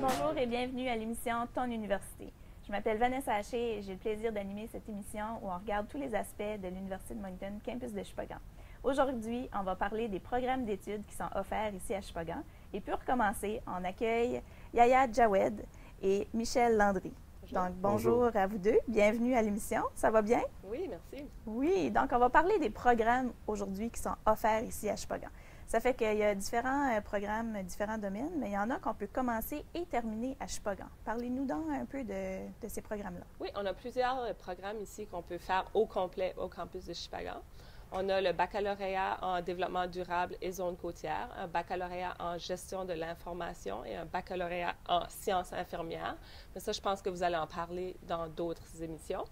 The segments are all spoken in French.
Bonjour et bienvenue à l'émission Ton Université. Je m'appelle Vanessa Haché et j'ai le plaisir d'animer cette émission où on regarde tous les aspects de l'Université de Moncton, campus de Sheboygan. Aujourd'hui, on va parler des programmes d'études qui sont offerts ici à Sheboygan. Et pour commencer, on accueille Yaya Jawed et Michel Landry. Bonjour. Donc, bonjour à vous deux. Bienvenue à l'émission. Ça va bien? Oui, merci. Oui, donc on va parler des programmes aujourd'hui qui sont offerts ici à Sheboygan. Ça fait qu'il y a différents programmes, différents domaines, mais il y en a qu'on peut commencer et terminer à Sheboygan. Parlez-nous donc un peu de ces programmes-là. Oui, on a plusieurs programmes ici qu'on peut faire au complet au campus de Sheboygan. On a le baccalauréat en développement durable et zone côtière, un baccalauréat en gestion de l'information et un baccalauréat en sciences infirmières. Mais ça, je pense que vous allez en parler dans d'autres émissions.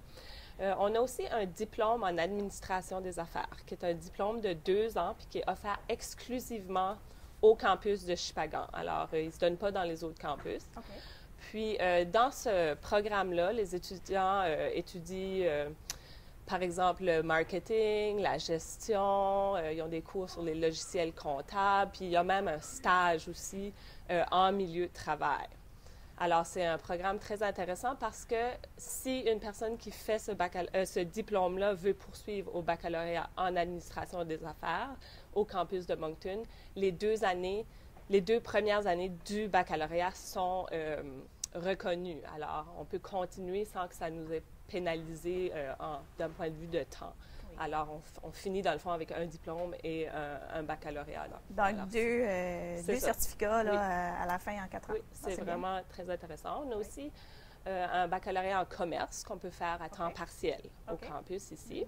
On a aussi un diplôme en administration des affaires, qui est un diplôme de 2 ans puis qui est offert exclusivement au campus de Sheboygan. Alors, il ne se donne pas dans les autres campus. Okay. Puis, dans ce programme-là, les étudiants étudient, par exemple, le marketing, la gestion, ils ont des cours sur les logiciels comptables, puis il y a même un stage aussi en milieu de travail. Alors, c'est un programme très intéressant parce que si une personne qui fait ce diplôme-là veut poursuivre au baccalauréat en administration des affaires au campus de Moncton, les 2 premières années du baccalauréat sont reconnues. Alors, on peut continuer sans que ça nous ait pénalisé d'un point de vue de temps. Oui. Alors, on finit dans le fond avec un diplôme et un baccalauréat. Donc, alors, deux certificats là, oui. À la fin en 4 ans. Oui, c'est vraiment très intéressant. On a aussi un baccalauréat en commerce qu'on peut faire à temps partiel au campus ici.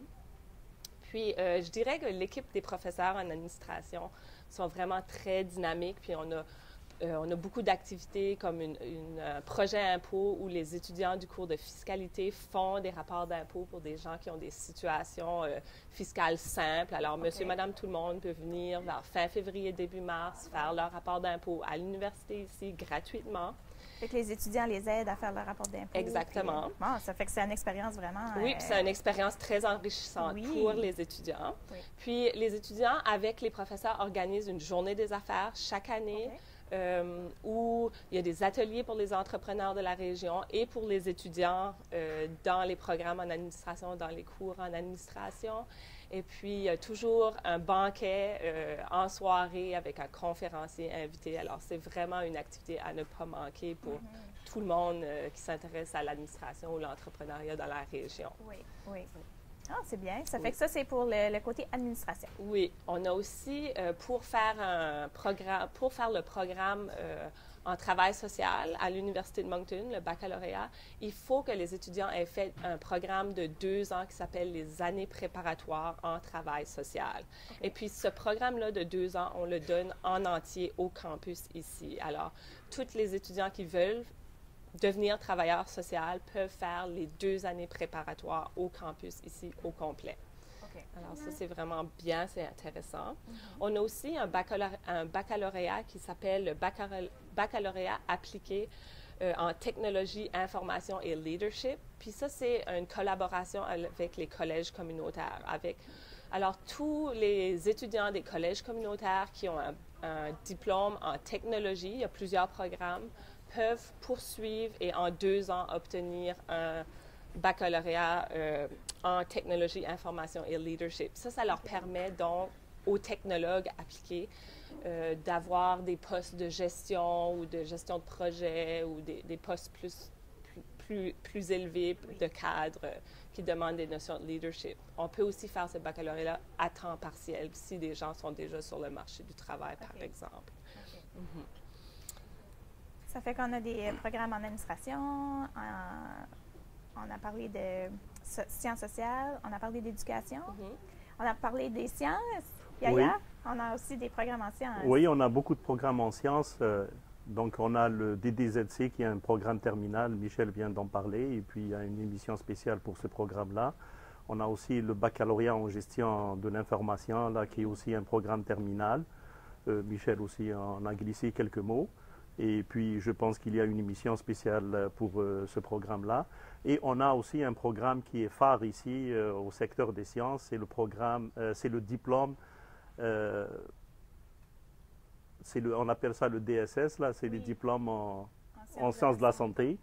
Puis, je dirais que l'équipe des professeurs en administration sont vraiment très dynamiques. Puis, on a beaucoup d'activités comme un projet impôt où les étudiants du cours de fiscalité font des rapports d'impôt pour des gens qui ont des situations fiscales simples. Alors, monsieur, madame, tout le monde peut venir vers fin février, début mars, faire leur rapport d'impôt à l'université ici gratuitement. Fait que les étudiants les aident à faire leur rapport d'impôt. Exactement. Puis, bon, ça fait que c'est une expérience vraiment... Oui, puis c'est une expérience très enrichissante pour les étudiants. Oui. Puis, les étudiants, avec les professeurs, organisent une journée des affaires chaque année. Où il y a des ateliers pour les entrepreneurs de la région et pour les étudiants dans les programmes en administration, dans les cours en administration. Et puis, il y a toujours un banquet en soirée avec un conférencier invité. Alors, c'est vraiment une activité à ne pas manquer pour tout le monde qui s'intéresse à l'administration ou l'entrepreneuriat dans la région. Oui, oui. Ah, c'est bien. Ça fait que ça, c'est pour le côté administration. Oui. On a aussi, pour faire le programme en travail social à l'Université de Moncton, le baccalauréat, il faut que les étudiants aient fait un programme de 2 ans qui s'appelle les années préparatoires en travail social. Et puis, ce programme-là de 2 ans, on le donne en entier au campus ici. Alors, tous les étudiants qui veulent devenir travailleur social peuvent faire les 2 années préparatoires au campus ici au complet. Alors ça, c'est vraiment bien, c'est intéressant. On a aussi un baccalauréat qui s'appelle le baccalauréat appliqué en technologie, information et leadership. Puis ça, c'est une collaboration avec les collèges communautaires. Alors, tous les étudiants des collèges communautaires qui ont un diplôme en technologie, il y a plusieurs programmes, peuvent poursuivre et en 2 ans obtenir un baccalauréat en technologie, information et leadership. Ça leur permet donc aux technologues appliqués d'avoir des postes de gestion ou de gestion de projet ou des postes plus élevés de cadre qui demandent des notions de leadership. On peut aussi faire ce baccalauréat à temps partiel si des gens sont déjà sur le marché du travail, par exemple. Ça fait qu'on a des programmes en administration, on a parlé de sciences sociales, on a parlé d'éducation, on a parlé des sciences. Yaya, oui. On a aussi des programmes en sciences. Oui, on a beaucoup de programmes en sciences. Donc, on a le DDZC qui est un programme terminal, Michel vient d'en parler, et puis il y a une émission spéciale pour ce programme-là. On a aussi le baccalauréat en gestion de l'information, là, qui est aussi un programme terminal. Michel aussi en a glissé quelques mots. Et puis, je pense qu'il y a une émission spéciale pour ce programme-là. Et on a aussi un programme qui est phare ici au secteur des sciences. C'est le programme, c'est le diplôme, on appelle ça le DSS, là, c'est les diplômes en sciences de la santé.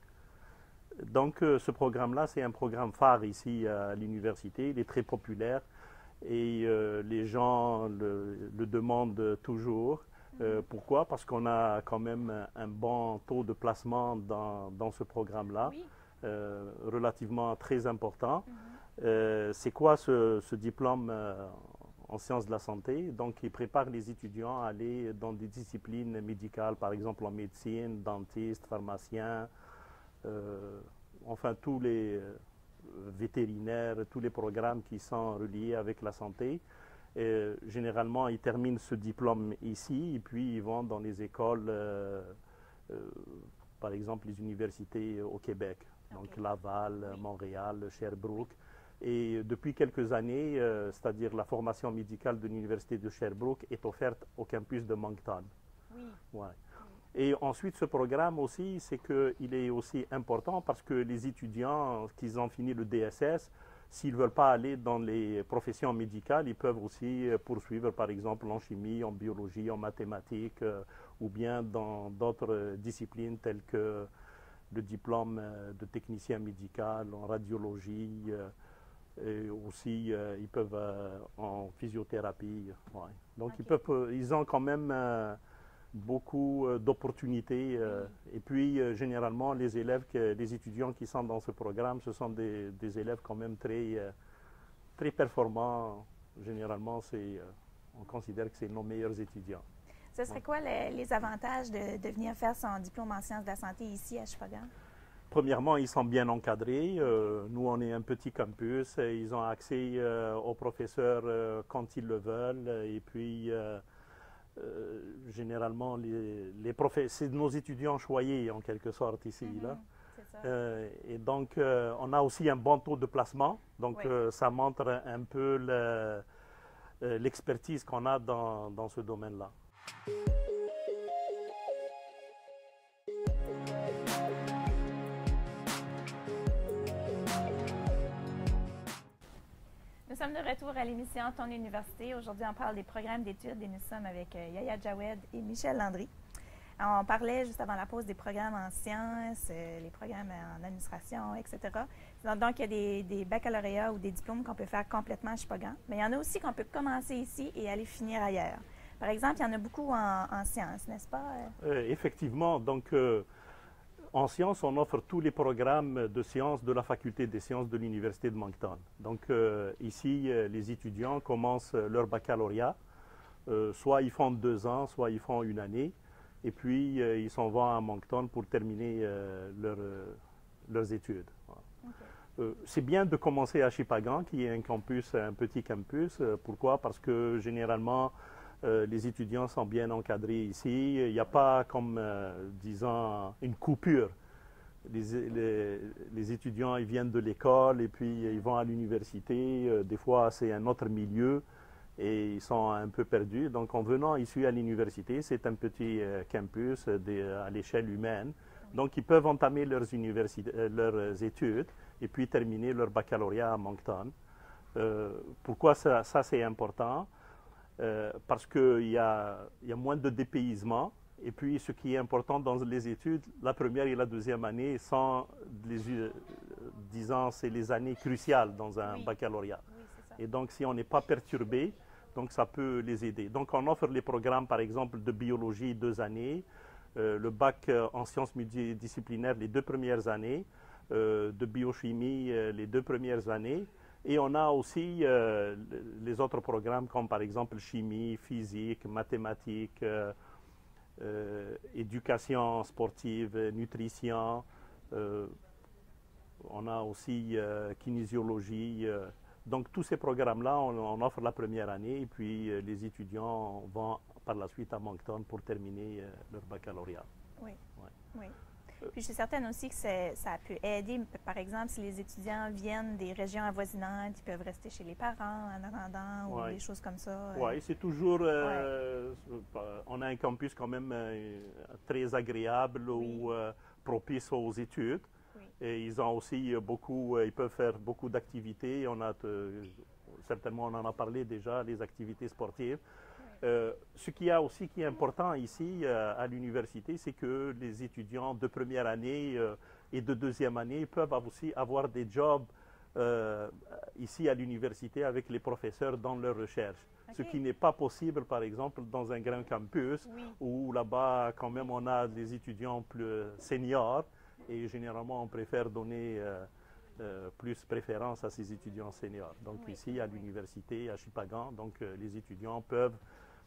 Donc, ce programme-là, c'est un programme phare ici à l'université. Il est très populaire et les gens le demandent toujours. Pourquoi? Parce qu'on a quand même un bon taux de placement dans ce programme-là, Oui. relativement très important. C'est quoi ce diplôme en sciences de la santé? Donc, il prépare les étudiants à aller dans des disciplines médicales, par exemple en médecine, dentiste, pharmacien, enfin tous les vétérinaires, tous les programmes qui sont reliés avec la santé. Et, généralement, ils terminent ce diplôme ici et puis ils vont dans les écoles, par exemple les universités au Québec, donc Laval, Montréal, Sherbrooke. Et depuis quelques années, c'est-à-dire la formation médicale de l'université de Sherbrooke est offerte au campus de Moncton. Oui. Ouais. Et ensuite, ce programme aussi, c'est qu'il est aussi important parce que les étudiants qui ont fini le DSS, s'ils ne veulent pas aller dans les professions médicales, ils peuvent aussi poursuivre, par exemple, en chimie, en biologie, en mathématiques, ou bien dans d'autres disciplines telles que le diplôme de technicien médical, en radiologie, et aussi ils peuvent en physiothérapie. Ouais. Donc ils ont quand même beaucoup d'opportunités. Et puis, généralement, les étudiants qui sont dans ce programme, ce sont des élèves quand même très performants. Généralement, on considère que c'est nos meilleurs étudiants. Ce serait quoi les avantages de venir faire son diplôme en sciences de la santé ici à Sheboygan? Premièrement, ils sont bien encadrés. Nous, on est un petit campus. Ils ont accès aux professeurs quand ils le veulent. Et puis, généralement, c'est nos étudiants choyés en quelque sorte ici. Là. Et donc, on a aussi un bon taux de placement. Donc, ça montre un peu l'expertise qu'on a dans ce domaine-là. Nous sommes de retour à l'émission Ton Université. Aujourd'hui, on parle des programmes d'études et nous sommes avec Yaya Jawed et Michel Landry. Alors, on parlait juste avant la pause des programmes en sciences, les programmes en administration, etc. Donc, il y a des baccalauréats ou des diplômes qu'on peut faire complètement à Sheboygan, mais il y en a aussi qu'on peut commencer ici et aller finir ailleurs. Par exemple, il y en a beaucoup en sciences, n'est-ce pas? Effectivement. Donc, en sciences, on offre tous les programmes de sciences de la faculté des sciences de l'Université de Moncton. Donc ici, les étudiants commencent leur baccalauréat. Soit ils font 2 ans, soit ils font 1 année. Et puis, ils s'en vont à Moncton pour terminer leurs études. C'est bien de commencer à Sheboygan, qui est un petit campus. Pourquoi? Parce que généralement, les étudiants sont bien encadrés ici. Il n'y a pas comme, disons, une coupure. Les étudiants, ils viennent de l'école et puis ils vont à l'université. Des fois, c'est un autre milieu et ils sont un peu perdus. Donc, en venant ici à l'université, c'est un petit campus à l'échelle humaine. Donc, ils peuvent entamer leurs études et puis terminer leur baccalauréat à Moncton. Pourquoi ça c'est important? Parce qu'il y a moins de dépaysement. Et puis, ce qui est important dans les études, la première et la deuxième année sont, disons, c'est les années cruciales dans un baccalauréat. Oui, c'est ça. Et donc, si on n'est pas perturbé, donc ça peut les aider. Donc, on offre les programmes, par exemple, de biologie 2 années, le bac en sciences multidisciplinaires les 2 premières années, de biochimie les 2 premières années. Et on a aussi les autres programmes comme par exemple chimie, physique, mathématiques, éducation sportive, nutrition. On a aussi kinésiologie. Donc tous ces programmes-là, on offre la première année et puis les étudiants vont par la suite à Moncton pour terminer leur baccalauréat. Oui. Ouais. Oui. Puis je suis certaine aussi que ça peut aider, par exemple, si les étudiants viennent des régions avoisinantes, ils peuvent rester chez les parents en attendant ou des choses comme ça. Oui, c'est toujours... on a un campus quand même très agréable ou propice aux études. Oui. Et ils ont aussi ils peuvent faire beaucoup d'activités. Certainement, on en a parlé déjà, les activités sportives. Ce qui est important ici à l'université, c'est que les étudiants de première année et de deuxième année peuvent aussi avoir des jobs ici à l'université avec les professeurs dans leur recherche. Ce qui n'est pas possible, par exemple, dans un grand campus où là-bas, quand même, on a des étudiants plus seniors et généralement, on préfère donner plus préférence à ces étudiants seniors. Donc ici, à l'université, à Shippagan, donc les étudiants peuvent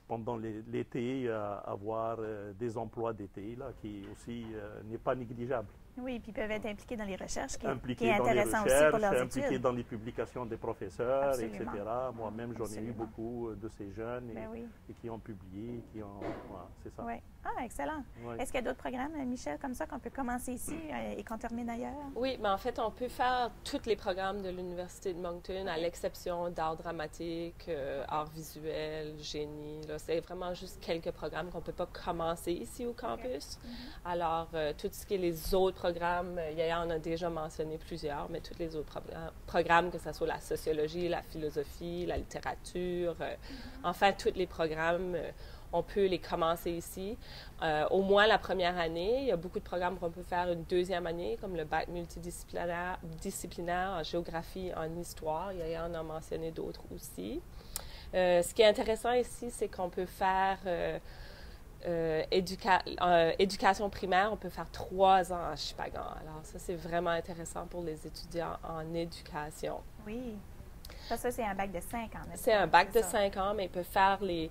pendant l'été avoir des emplois d'été, là, qui aussi n'est pas négligeable. Oui, puis ils peuvent être impliqués dans les recherches, qui Impliqués est dans les intéressant recherches, aussi pour leurs impliqués études. dans les publications des professeurs, Absolument. etc. Moi-même, j'en ai eu Absolument. beaucoup de ces jeunes Ben oui. et qui ont publié, voilà, c'est ça. Oui. Ah, excellent. Oui. Est-ce qu'il y a d'autres programmes, Michel, comme ça, qu'on peut commencer ici et qu'on termine ailleurs? Oui, mais en fait, on peut faire tous les programmes de l'Université de Moncton, à l'exception d'art dramatique, art visuel, génie. C'est vraiment juste quelques programmes qu'on ne peut pas commencer ici au campus. Alors, tout ce qui est les autres programmes, Yaya en a déjà mentionné plusieurs, mais tous les autres programmes, que ce soit la sociologie, la philosophie, la littérature, enfin, tous les programmes, on peut les commencer ici. Au moins la première année, il y a beaucoup de programmes qu'on peut faire une deuxième année, comme le bac multidisciplinaire en géographie, en histoire. Yaya en a mentionné d'autres aussi. Ce qui est intéressant ici, c'est qu'on peut faire éducation primaire, on peut faire 3 ans à Shippagan. Alors ça, c'est vraiment intéressant pour les étudiants en éducation. Oui. Ça c'est un bac de 5 ans. C'est un bac de 5 ans, mais ils peuvent faire les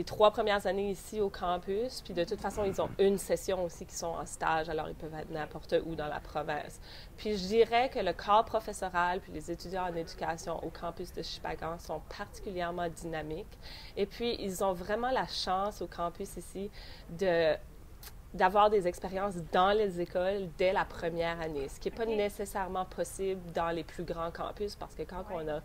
3 premières années ici au campus. Puis de toute façon, ils ont une session aussi qui sont en stage, alors ils peuvent être n'importe où dans la province. Puis je dirais que le corps professoral puis les étudiants en éducation au campus de Shippagan sont particulièrement dynamiques. Et puis, ils ont vraiment la chance au campus ici d'avoir des expériences dans les écoles dès la première année, ce qui n'est pas nécessairement possible dans les plus grands campus, parce que quand on a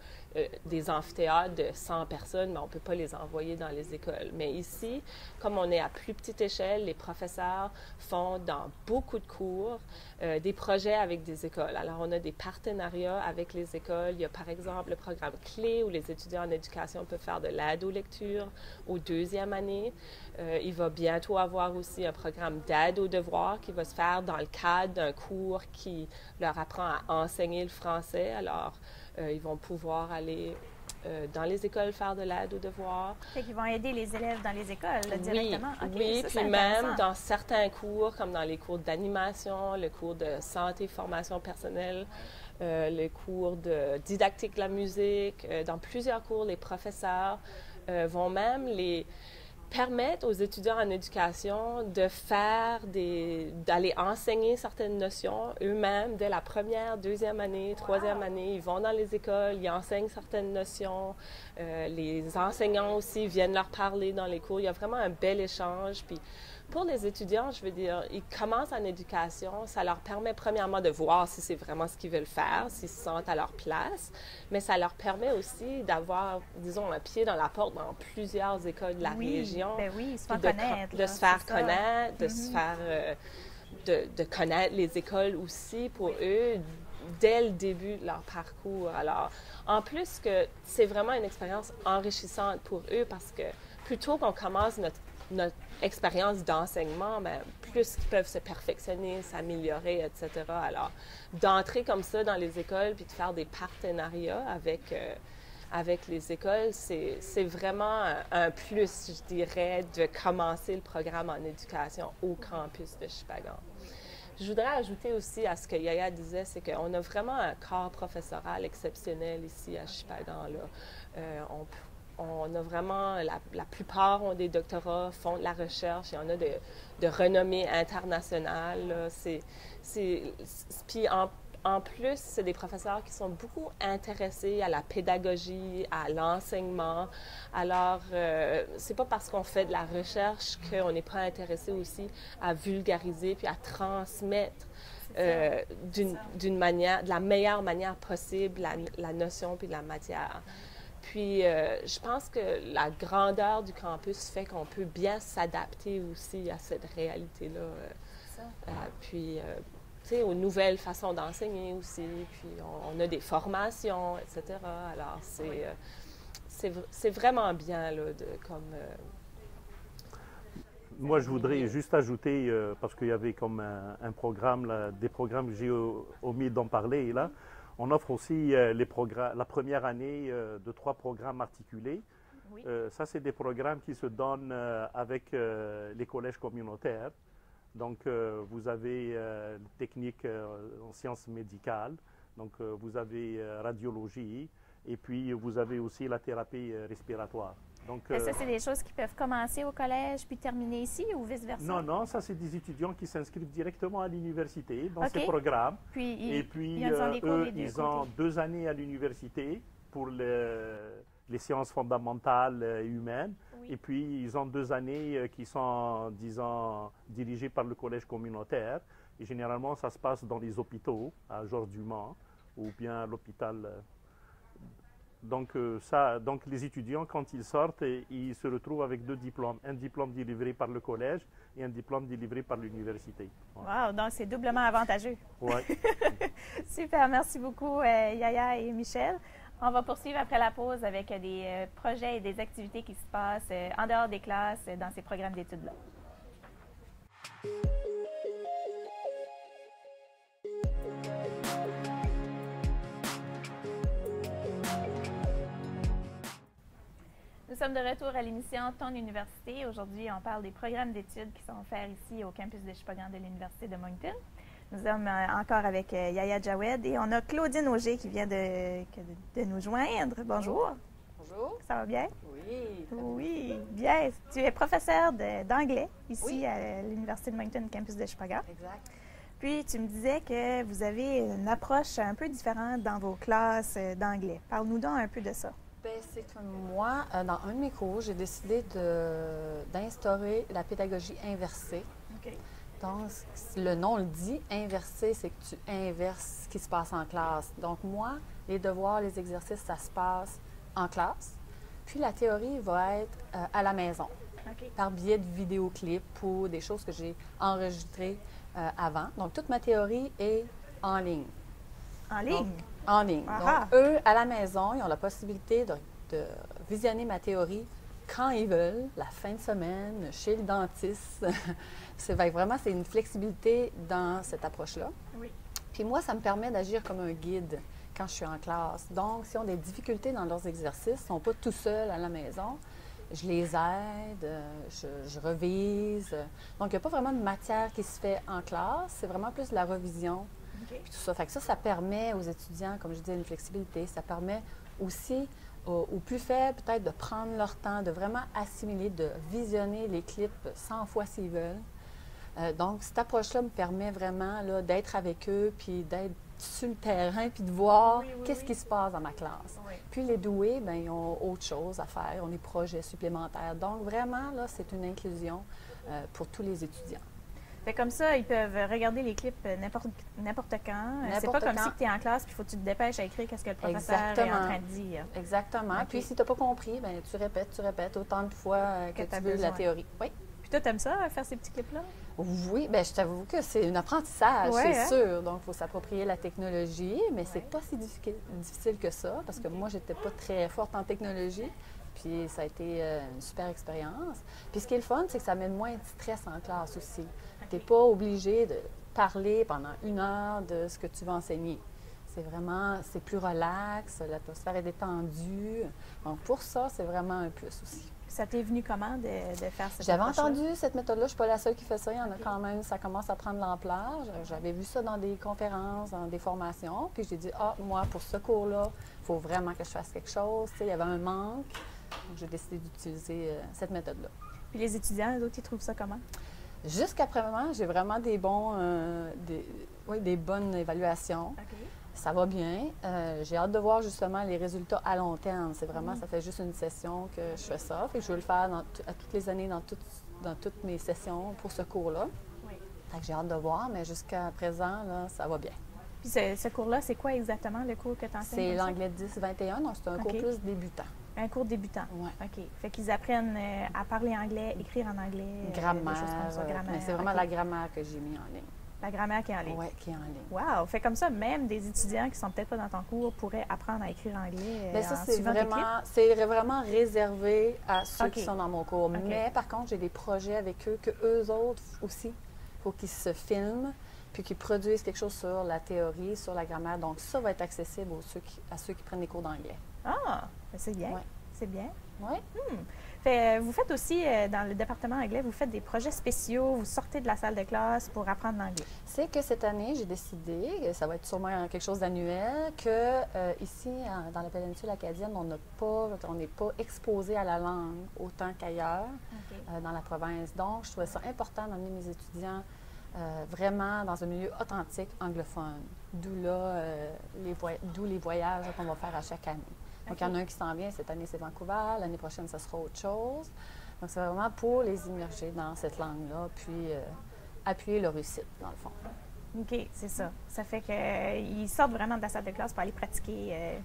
des amphithéâtres de 100 personnes, on ne peut pas les envoyer dans les écoles. Mais ici, comme on est à plus petite échelle, les professeurs font dans beaucoup de cours des projets avec des écoles. Alors, on a des partenariats avec les écoles. Il y a par exemple le programme Clé où les étudiants en éducation peuvent faire de l'aide aux lectures aux 2e année. Il va bientôt avoir aussi un programme d'aide aux devoirs qui va se faire dans le cadre d'un cours qui leur apprend à enseigner le français. Alors, ils vont pouvoir aller dans les écoles faire de l'aide aux devoirs. Fait qu'ils vont aider les élèves dans les écoles là, directement. Oui, okay, oui, ça, puis même dans certains cours, comme dans les cours d'animation, le cours de santé, formation personnelle, le cours de didactique de la musique, dans plusieurs cours, les professeurs vont même permettre aux étudiants en éducation d'aller enseigner certaines notions eux-mêmes dès la première, 2e année, 3e année. Ils vont dans les écoles, ils enseignent certaines notions. Les enseignants aussi viennent leur parler dans les cours. Il y a vraiment un bel échange. Puis pour les étudiants, je veux dire, ils commencent en éducation. Ça leur permet premièrement de voir si c'est vraiment ce qu'ils veulent faire, s'ils se sentent à leur place. Mais ça leur permet aussi d'avoir, disons, un pied dans la porte dans plusieurs écoles de la région. Ben oui, se faire connaître. De se faire connaître, de se faire... de connaître les écoles aussi pour eux dès le début de leur parcours. Alors, en plus que c'est vraiment une expérience enrichissante pour eux parce que plutôt qu'on commence notre expérience d'enseignement, bien, plus qu'ils peuvent se perfectionner, s'améliorer, etc. Alors, d'entrer comme ça dans les écoles puis de faire des partenariats avec les écoles, c'est vraiment un plus, je dirais, de commencer le programme en éducation au campus de Shippagan. Je voudrais ajouter aussi à ce que Yaya disait, c'est qu'on a vraiment un corps professoral exceptionnel ici à Shippagan. On a vraiment, la plupart ont des doctorats, font de la recherche, il y en a de renommée internationale. Puis en plus, c'est des professeurs qui sont beaucoup intéressés à la pédagogie, à l'enseignement. Alors, c'est pas parce qu'on fait de la recherche qu'on n'est pas intéressé aussi à vulgariser puis à transmettre de la meilleure manière possible la notion puis la matière. Puis, je pense que la grandeur du campus fait qu'on peut bien s'adapter aussi à cette réalité-là. Puis, tu sais, aux nouvelles façons d'enseigner aussi. Puis, on a des formations, etc. Alors, c'est vraiment bien, là, Moi, je voudrais juste ajouter, parce qu'il y avait comme un programme, là, des programmes que j'ai omis d'en parler, là. On offre aussi la première année de 3 programmes articulés. Oui. Ça, c'est des programmes qui se donnent avec les collèges communautaires. Donc, vous avez technique en sciences médicales, donc vous avez radiologie, et puis vous avez aussi la thérapie respiratoire. Donc, ça, c'est des choses qui peuvent commencer au collège puis terminer ici ou vice-versa? Non, non, ça, c'est des étudiants qui s'inscrivent directement à l'université dans OK. ces programmes. Puis, Et puis, ils ont des cours eux, des deux ils ont côtés. 2 années à l'université pour les sciences fondamentales et humaines. Oui. Et puis, ils ont 2 années qui sont, disons, dirigées par le collège communautaire. Et généralement, ça se passe dans les hôpitaux, à Georges-du-Mans, ou bien à l'hôpital. Donc, donc, les étudiants, quand ils sortent, ils se retrouvent avec 2 diplômes. Un diplôme délivré par le collège et un diplôme délivré par l'université. Ouais. Wow, donc c'est doublement avantageux. Ouais. Super, merci beaucoup Yaya et Michel. On va poursuivre après la pause avec des projets et des activités qui se passent en dehors des classes dans ces programmes d'études-là. Nous sommes de retour à l'émission Ton Université. Aujourd'hui, on parle des programmes d'études qui sont offerts ici au campus de Sheboygan de l'Université de Moncton. Nous sommes encore avec Yaya Jawed et on a Claudine Auger qui vient de nous joindre. Bonjour. Bonjour. Ça va bien? Oui. Oui, bien. Tu es professeure d'anglais ici Oui. à l'Université de Moncton, campus de Sheboygan. Exact. Puis, tu me disais que vous avez une approche un peu différente dans vos classes d'anglais. Parle-nous donc un peu de ça. Ben, c'est que moi, dans un de mes cours, j'ai décidé d'instaurer la pédagogie inversée. OK. Donc, le nom le dit, inverser, c'est que tu inverses ce qui se passe en classe. Donc, moi, les devoirs, les exercices, ça se passe en classe. Puis, la théorie va être à la maison, OK. par biais de vidéoclips ou des choses que j'ai enregistrées avant. Donc, toute ma théorie est en ligne. En ligne? Donc, en ligne. Ah. Donc, eux, à la maison, ils ont la possibilité de visionner ma théorie quand ils veulent, la fin de semaine, chez le dentiste. Vraiment, c'est une flexibilité dans cette approche-là. Oui. Puis moi, ça me permet d'agir comme un guide quand je suis en classe. Donc, s'ils ont des difficultés dans leurs exercices, ils ne sont pas tout seuls à la maison, je les aide, je revise. Donc, il n'y a pas vraiment de matière qui se fait en classe, c'est vraiment plus de la revision. OK. Puis tout ça. Fait que ça permet aux étudiants, comme je disais, une flexibilité. Ça permet aussi aux plus faibles, peut-être, de prendre leur temps, de vraiment assimiler, de visionner les clips 100 fois s'ils veulent. Donc, cette approche-là me permet vraiment là, d'être avec eux, puis d'être sur le terrain, puis de voir qu'est-ce qui se passe dans ma classe. Oui. Puis les doués, bien, ils ont autre chose à faire, ils ont des projets supplémentaires. Donc, vraiment, là, c'est une inclusion pour tous les étudiants. Fait comme ça, ils peuvent regarder les clips n'importe quand. C'est pas comme si tu es en classe puis il faut que tu te dépêches à écrire qu'est-ce que le professeur est en train de dire. Exactement. Okay. Puis si tu n'as pas compris, bien, tu répètes autant de fois que tu veux la théorie. Oui. Puis toi, tu aimes ça, faire ces petits clips-là? Oui, bien, je t'avoue que c'est un apprentissage, ouais, c'est sûr. Donc, il faut s'approprier la technologie, mais c'est pas si difficile que ça, parce que moi, j'étais pas très forte en technologie. Puis ça a été une super expérience. Puis ce qui est le fun, c'est que ça met moins de stress en classe aussi. Tu n'es pas obligé de parler pendant 1 heure de ce que tu vas enseigner. C'est plus relax, l'atmosphère est détendue. Donc pour ça, c'est vraiment un plus aussi. Ça t'est venu comment de faire cette J'avais approche-là? entendu cette méthode-là, je ne suis pas la seule qui fait ça, il y en a quand même, ça commence à prendre l'ampleur. J'avais vu ça dans des conférences, dans des formations, puis j'ai dit, moi, pour ce cours-là, il faut vraiment que je fasse quelque chose. Tu sais, il y avait un manque, donc j'ai décidé d'utiliser cette méthode-là. Puis les étudiants, eux autres, ils trouvent ça comment? Jusqu'à présent, j'ai vraiment des bonnes évaluations. OK. Ça va bien. J'ai hâte de voir justement les résultats à long terme. C'est vraiment, ça fait juste une session que je fais ça. Fait que je veux le faire à toutes les années dans toutes mes sessions pour ce cours-là. Oui. Fait que j'ai hâte de voir, mais jusqu'à présent, là, ça va bien. Puis ce cours-là, c'est quoi exactement le cours que tu enseignes? C'est l'anglais 10-21, donc c'est un cours plus débutant. Un cours débutant? Oui. OK. Fait qu'ils apprennent à parler anglais, écrire en anglais. Grammaire. Des choses comme ça, grammaire. Mais c'est vraiment la grammaire que j'ai mis en ligne. La grammaire qui est en ligne. Oui, qui est en ligne. Wow! Fait comme ça, même des étudiants qui sont peut-être pas dans ton cours pourraient apprendre à écrire anglais. Bien, ça, en c'est suivant tes clips? vraiment réservé à ceux OK. qui sont dans mon cours. OK. Mais par contre, j'ai des projets avec eux que eux autres aussi, il faut qu'ils se filment puis qu'ils produisent quelque chose sur la théorie, sur la grammaire. Donc, ça va être accessible à ceux qui prennent des cours d'anglais. Ah! Ben, c'est bien. Ouais. C'est bien. Oui. Fait, vous faites aussi, dans le département anglais, vous faites des projets spéciaux, vous sortez de la salle de classe pour apprendre l'anglais. C'est que cette année, j'ai décidé, ça va être sûrement quelque chose d'annuel, que ici, dans la péninsule acadienne, on n'est pas exposé à la langue autant qu'ailleurs dans la province. Donc, je trouvais ça important d'emmener mes étudiants vraiment dans un milieu authentique anglophone, d'où les voyages qu'on va faire à chaque année. Donc, il y en a un qui s'en vient, cette année c'est Vancouver, l'année prochaine ça sera autre chose. Donc, c'est vraiment pour les immerger dans cette langue-là, puis appuyer leur réussite, dans le fond. OK, c'est ça. Ça fait qu'ils sortent vraiment de la salle de classe pour aller pratiquer.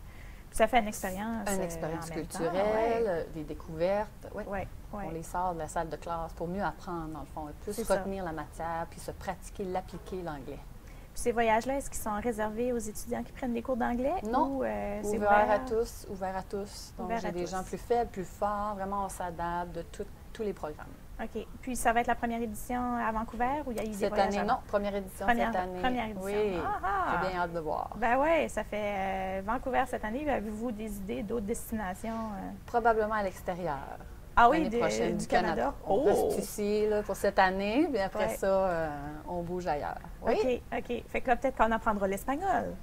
Puis ça fait une expérience. Une expérience en même temps. culturelle, des découvertes. Oui. Ouais, ouais. On les sort de la salle de classe pour mieux apprendre, dans le fond, et plus C'est ça. retenir la matière, puis se pratiquer, l'appliquer, l'anglais. Puis ces voyages-là, est-ce qu'ils sont réservés aux étudiants qui prennent des cours d'anglais? Non. Ou, c'est Ouvert à tous, ouvert à tous. Donc, Ouvert à j'ai des tous. gens plus faibles, plus forts. Vraiment, on s'adapte de tous les programmes. OK. Puis ça va être la première édition à Vancouver ou il y a eu des Cette voyages année, avant? non. Première édition Première- cette année. première édition. Oui. Ah! J'ai bien hâte de voir. Ben oui, ça fait Vancouver cette année. Avez-vous des idées d'autres destinations? Probablement à l'extérieur. Ah oui, L'année prochaine, du Canada. On reste ici là, pour cette année, puis après Ouais. ça, on bouge ailleurs. Oui. OK, OK. Fait que là, peut-être qu'on apprendra l'espagnol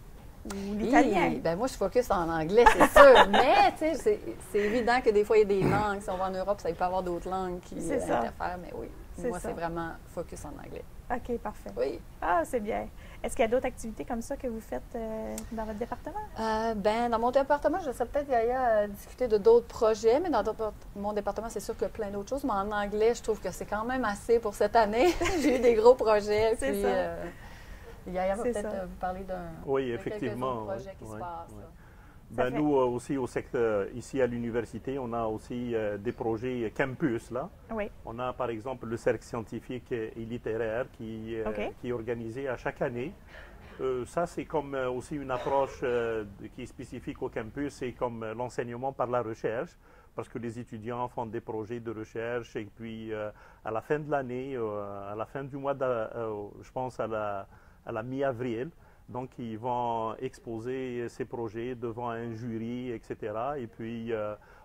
ou l'italien. Ben moi, je focus en anglais, c'est sûr. Mais, tu sais, c'est évident que des fois, il y a des langues. Si on va en Europe, ça peut y avoir d'autres langues qui C'est ça. interfèrent. Mais oui, C'est moi, ça. c'est vraiment focus en anglais. OK, parfait. Oui. Ah, c'est bien. Est-ce qu'il y a d'autres activités comme ça que vous faites dans votre département? Ben, dans mon département, je sais peut-être Yaya discuter de d'autres projets, mais dans mon département, c'est sûr qu'il y a plein d'autres choses. Mais en anglais, je trouve que c'est quand même assez pour cette année. J'ai eu des gros projets. C'est puis, ça. Yaya va C'est peut-être ça. vous parler Oui, de quelques effectivement. autres projets qui se ouais, passent. ouais. là. Ben, fait- nous aussi au secteur, ici à l'université, on a aussi des projets campus là. Oui. On a par exemple le cercle scientifique et littéraire qui est organisé à chaque année. Ça, c'est comme aussi une approche qui est spécifique au campus, c'est comme l'enseignement par la recherche, parce que les étudiants font des projets de recherche et puis à la fin de l'année, à la fin du mois, je pense à la mi-avril, donc ils vont exposer ces projets devant un jury, etc. Et puis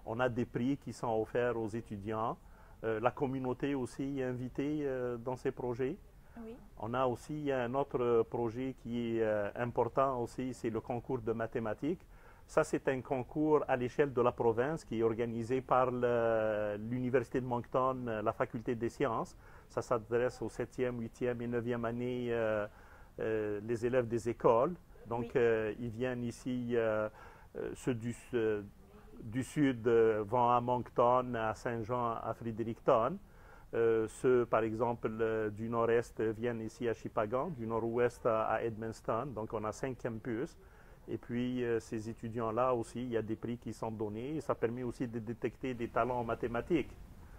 on a des prix qui sont offerts aux étudiants. La communauté aussi est invitée dans ces projets. Oui. On a aussi un autre projet qui est important aussi, c'est le concours de mathématiques. Ça, c'est un concours à l'échelle de la province qui est organisé par l'Université de Moncton, la Faculté des sciences. Ça s'adresse aux 7e, 8e et 9e années, les élèves des écoles. Donc, ils viennent ici, ceux du sud vont à Moncton, à Saint-Jean, à Fredericton. Ceux, par exemple, du nord-est viennent ici à Shippagan, du nord-ouest à Edmundston. Donc, on a 5 campus. Et puis, ces étudiants-là aussi, il y a des prix qui sont donnés. Et ça permet aussi de détecter des talents en mathématiques.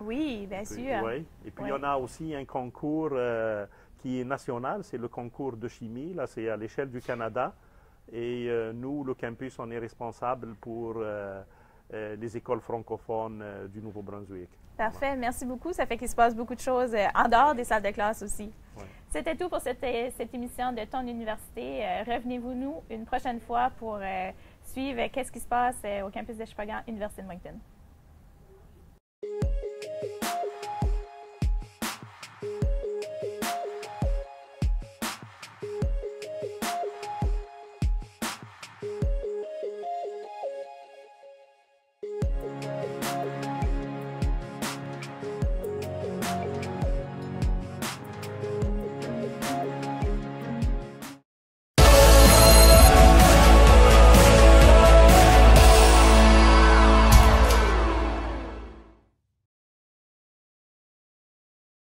Oui, bien sûr. Oui. Et puis, Ouais. on a aussi un concours qui est national. C'est le concours de chimie. Là, c'est à l'échelle du Canada. Et nous, le campus, on est responsable pour les écoles francophones du Nouveau-Brunswick. Parfait, merci beaucoup. Ça fait qu'il se passe beaucoup de choses en dehors des salles de classe aussi. Ouais. C'était tout pour cette émission de Ton Université. Revenez-vous nous une prochaine fois pour suivre qu'est-ce qui se passe au campus de Shippagan, Université de Moncton.